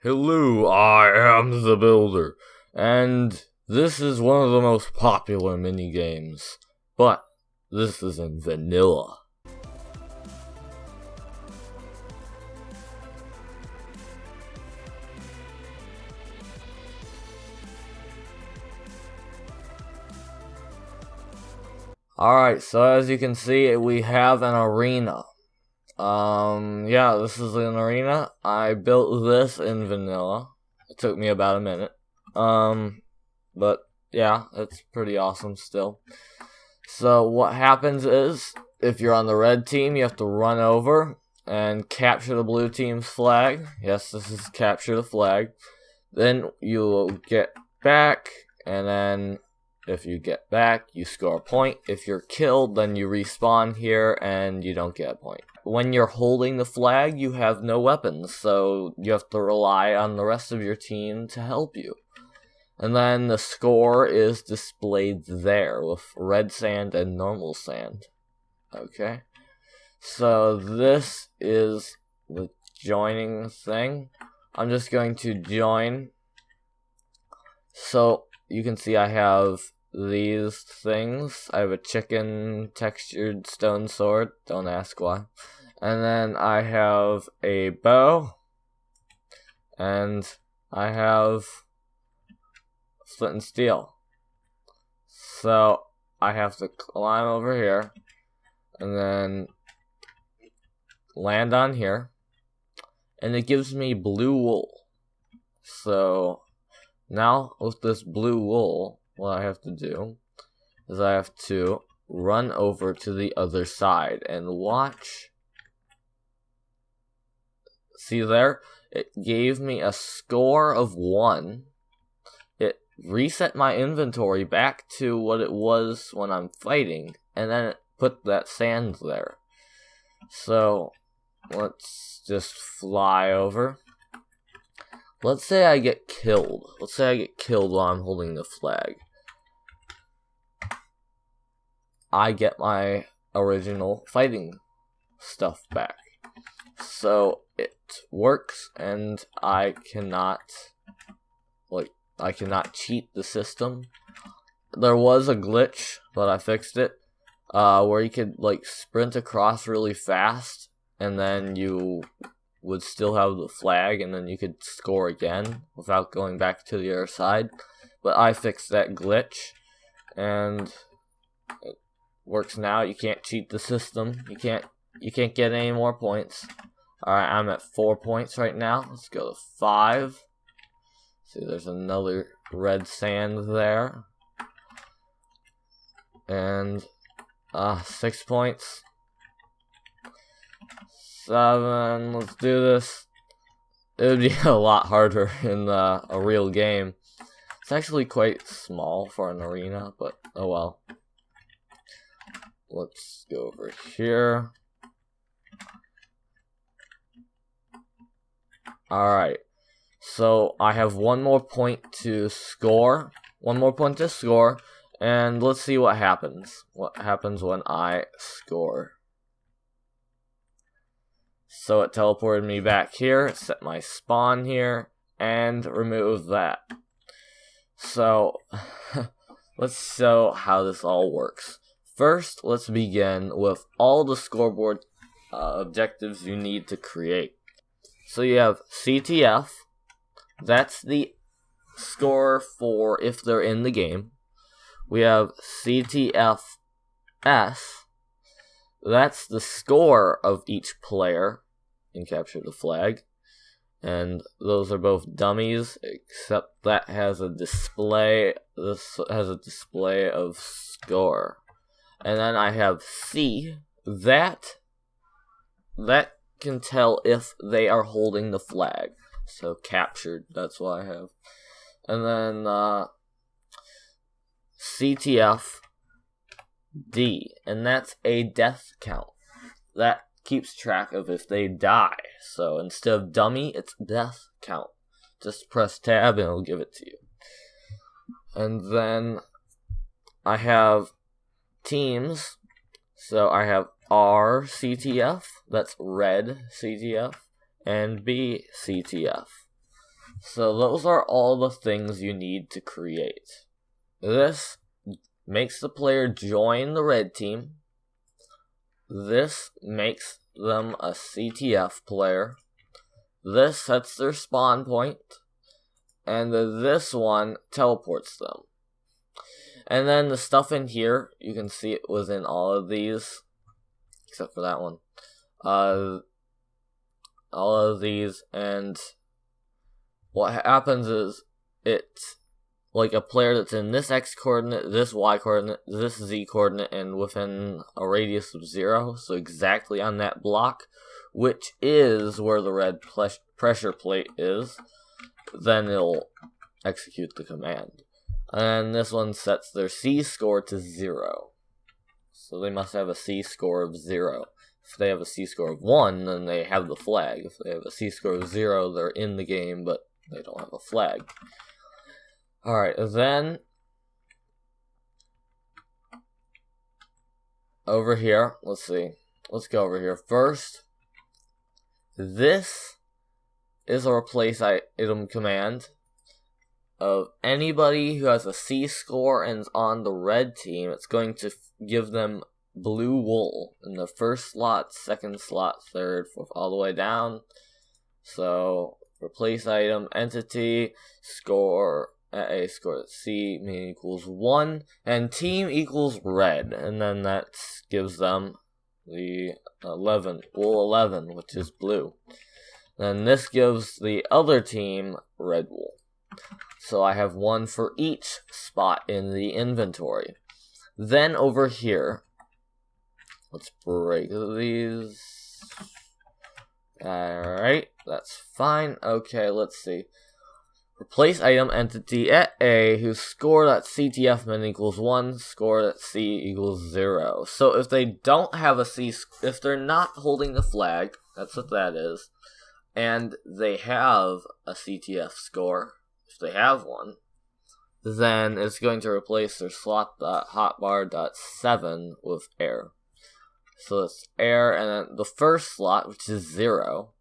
Hello, I am the Builder, and this is one of the most popular minigames, but this is in vanilla. Alright, so as you can see, we have an arena. Yeah, this is an arena. I built this in vanilla. It took me about a minute. But yeah, it's pretty awesome still. So what happens is, if you're on the red team, you have to run over and capture the blue team's flag. Yes, this is capture the flag. Then you'll get back, and then if you get back, you score a point. If you're killed, then you respawn here and you don't get a point. When you're holding the flag, you have no weapons, so you have to rely on the rest of your team to help you. And then the score is displayed there with red sand and normal sand. Okay, so this is the joining thing. I'm just going to join. So you can see I have these things. I have a chicken textured stone sword, don't ask why. And then I have a bow, and I have flint and steel. So I have to climb over here, and then land on here, and it gives me blue wool. So now with this blue wool, what I have to do is I have to run over to the other side and watch. See there? It gave me a score of 1. It reset my inventory back to what it was when I'm fighting, and then it put that sand there. So let's just fly over. Let's say I get killed. Let's say I get killed while I'm holding the flag. I get my original fighting stuff back. So it works, and I cannot cheat the system. There was a glitch, but I fixed it, where you could sprint across really fast, and then you would still have the flag, and then you could score again without going back to the other side. But I fixed that glitch, and it works now. You can't cheat the system. You can't get any more points. Alright, I'm at 4 points right now. Let's go to 5. See, there's another red sand there. And 6 points. 7, let's do this. It would be a lot harder in a real game. It's actually quite small for an arena, but oh well. Let's go over here. Alright, so I have one more point to score. And let's see what happens. What happens when I score. So it teleported me back here, set my spawn here, and remove that. So let's show how this all works. First, let's begin with all the scoreboard objectives you need to create. So you have CTF, that's the score for if they're in the game. We have CTFS, that's the score of each player in Capture the Flag. And those are both dummies, except that has a display. This has a display of score. And then I have C, that can tell if they are holding the flag. So captured, that's what I have. And then CTF D, and that's a death count. That keeps track of if they die. So instead of dummy, it's death count. Just press tab and it'll give it to you. And then I have teams. So I have R CTF, that's red CTF, and B CTF. So those are all the things you need to create. This makes the player join the red team. This makes them a CTF player. This sets their spawn point. And this one teleports them. And then the stuff in here, you can see it was in all of these, except for that one. All of these, and what happens is it's like a player that's in this X coordinate, this Y coordinate, this Z coordinate, and within a radius of 0, so exactly on that block, which is where the red pressure plate is, then it'll execute the command. And this one sets their C score to 0. So they must have a C score of 0. If they have a C score of 1, then they have the flag. If they have a C score of 0, they're in the game, but they don't have a flag. Alright, then over here, let's see. Let's go over here. First, this is a replace item command of anybody who has a C score and is on the red team. It's going to give them blue wool in the first slot, second slot, third, fourth, all the way down. So replace item entity score at A score C mean equals 1 and team equals red, and then that gives them the 11 wool 11, which is blue. Then this gives the other team red wool. So I have one for each spot in the inventory. Then over here, let's break these. Alright, that's fine. Okay, let's see. Replace item entity at A whose score.ctf min equals 1, score.c equals 0. So if they don't have a C, if they're not holding the flag, that's what that is, and they have a CTF score, if they have one, then it's going to replace their slot.hotbar.7 with air. So it's air, and then the first slot, which is 0,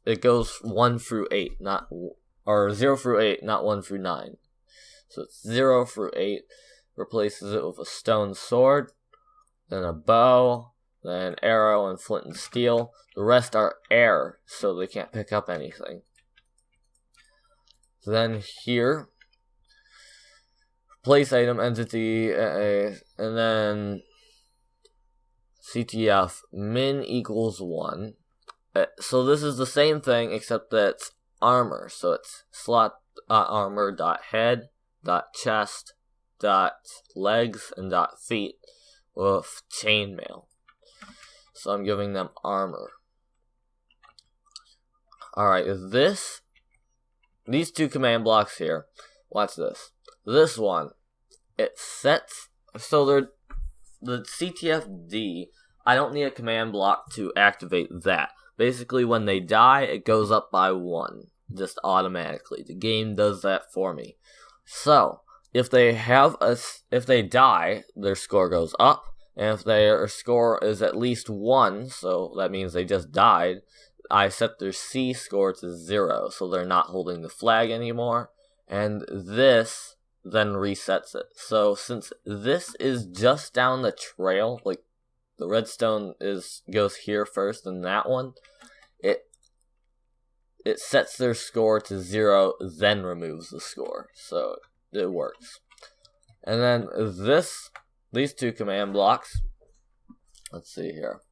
it goes 1 through 8, or 0 through 8, not 1 through 9. So it's 0 through 8, replaces it with a stone sword, then a bow, then arrow and flint and steel. The rest are air, so they can't pick up anything. Then here, replace item entity, and then CTF min equals 1. So this is the same thing, except that it's armor. So it's slot.armor.head.chest.legs and .feet with chainmail. So I'm giving them armor. Alright, these two command blocks here, watch this. This one, it sets, so they're, the CTFD, I don't need a command block to activate that. Basically, when they die, it goes up by 1, just automatically. The game does that for me. So, if they die, their score goes up, and if their score is at least 1, so that means they just died, I set their C score to 0, so they're not holding the flag anymore, and this then resets it. So since this is just down the trail, like the redstone goes here first and that one, it sets their score to 0, then removes the score, so it works. And then these two command blocks, let's see here.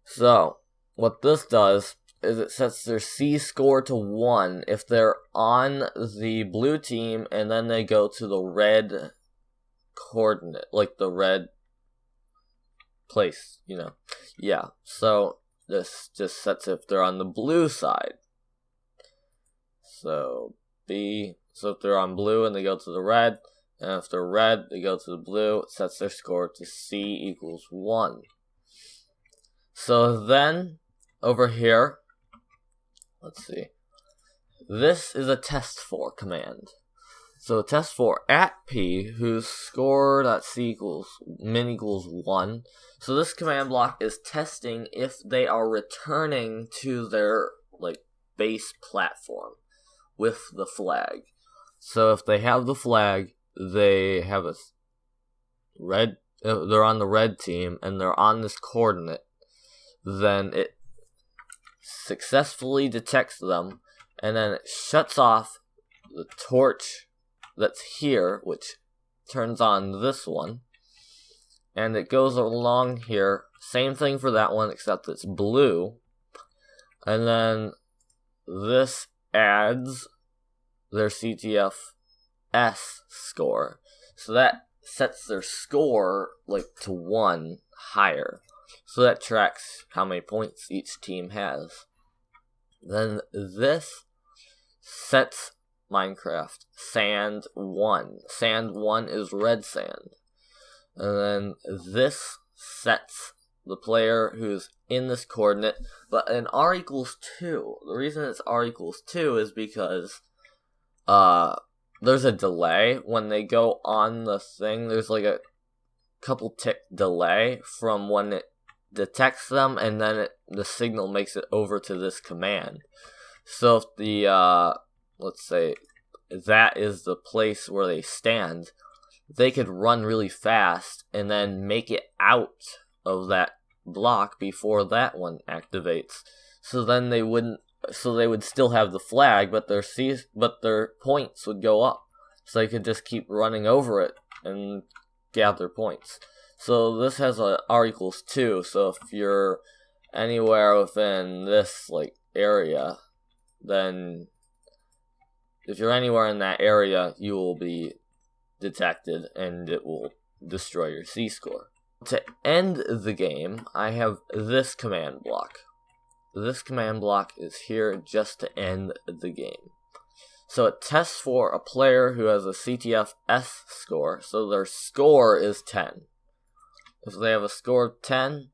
So what this does is it sets their C score to 1 if they're on the blue team and then they go to the red coordinate, like the red place, you know. Yeah, so this just sets if they're on the blue side. So so if they're on blue and they go to the red, and if they're red, they go to the blue, it sets their score to C equals 1. So then, over here, let's see. This is a test for command. So test for at P, whose score.c min equals 1. So this command block is testing if they are returning to their base platform with the flag. So if they have the flag, they have a red. They're on the red team, and they're on this coordinate. Then it successfully detects them, and then it shuts off the torch that's here, which turns on this one, and it goes along here. Same thing for that one, except it's blue. And then this adds their CTF S score, so that sets their score like to 1 higher. So that tracks how many points each team has. Then this sets Minecraft sand 1. Sand 1 is red sand. And then this sets the player who's in this coordinate, but in R equals 2. The reason it's R equals 2 is because there's a delay when they go on the thing. There's like a couple tick delay from when it detects them, and then the signal makes it over to this command. So if the let's say that is the place where they stand, they could run really fast and then make it out of that block before that one activates. So then they would still have the flag, but their points would go up. So they could just keep running over it and gather points. So this has a R equals 2, so if you're anywhere within this like area, then if you're anywhere in that area, you will be detected and it will destroy your C score. To end the game, I have this command block. This command block is here just to end the game. So it tests for a player who has a CTF S score, so their score is 10. If they have a score of 10,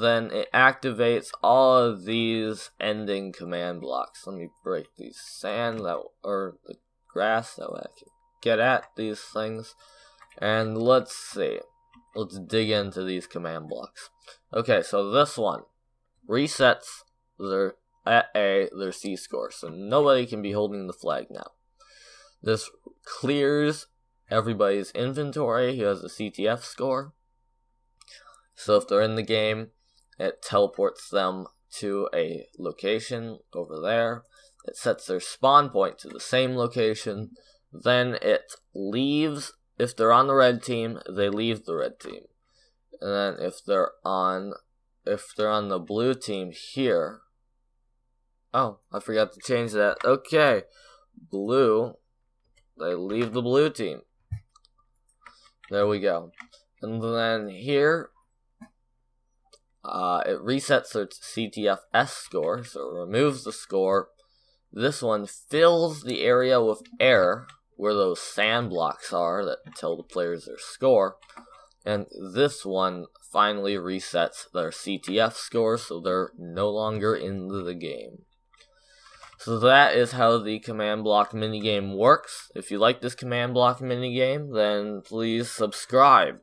then it activates all of these ending command blocks. Let me break these sand or the grass that way I can get at these things. And let's see. Let's dig into these command blocks. Okay, so this one resets their C score, so nobody can be holding the flag now. This clears everybody's inventory who has a CTF score. So if they're in the game, it teleports them to a location over there. It sets their spawn point to the same location. Then it leaves. If they're on the red team, they leave the red team. And then if they're on the blue team here. Oh, I forgot to change that. Okay. Blue. They leave the blue team. There we go. And then here, it resets their CTF-S score, so it removes the score. This one fills the area with air, where those sand blocks are that tell the players their score. And this one finally resets their CTF score, so they're no longer in the game. So that is how the command block minigame works. If you like this command block minigame, then please subscribe.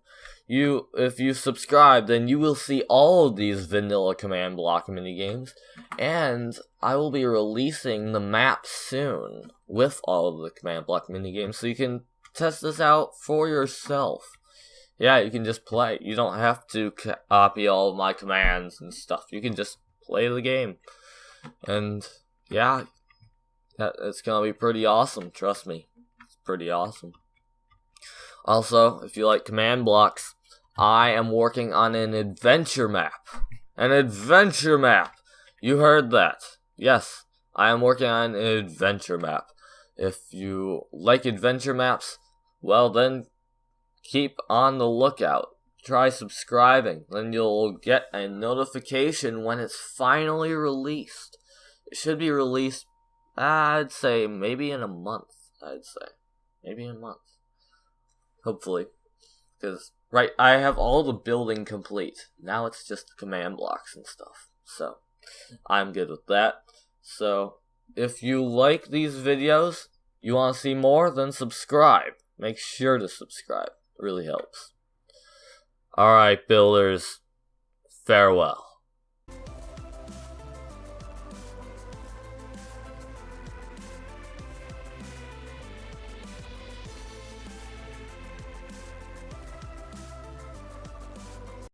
If you subscribe, then you will see all of these vanilla command block minigames, and I will be releasing the map soon with all of the command block minigames, so you can test this out for yourself. Yeah, you can just play. You don't have to copy all of my commands and stuff. You can just play the game. And yeah, it's gonna be pretty awesome, trust me. It's pretty awesome. Also, if you like command blocks, I am working on an adventure map. An adventure map! You heard that. Yes, I am working on an adventure map. If you like adventure maps, well then, keep on the lookout. Try subscribing, then you'll get a notification when it's finally released. It should be released, I'd say, maybe in a month. Maybe in a month. Hopefully. Because, right, I have all the building complete. Now it's just command blocks and stuff. So, I'm good with that. So, if you like these videos, you want to see more, then subscribe. Make sure to subscribe. It really helps. Alright, builders. Farewell.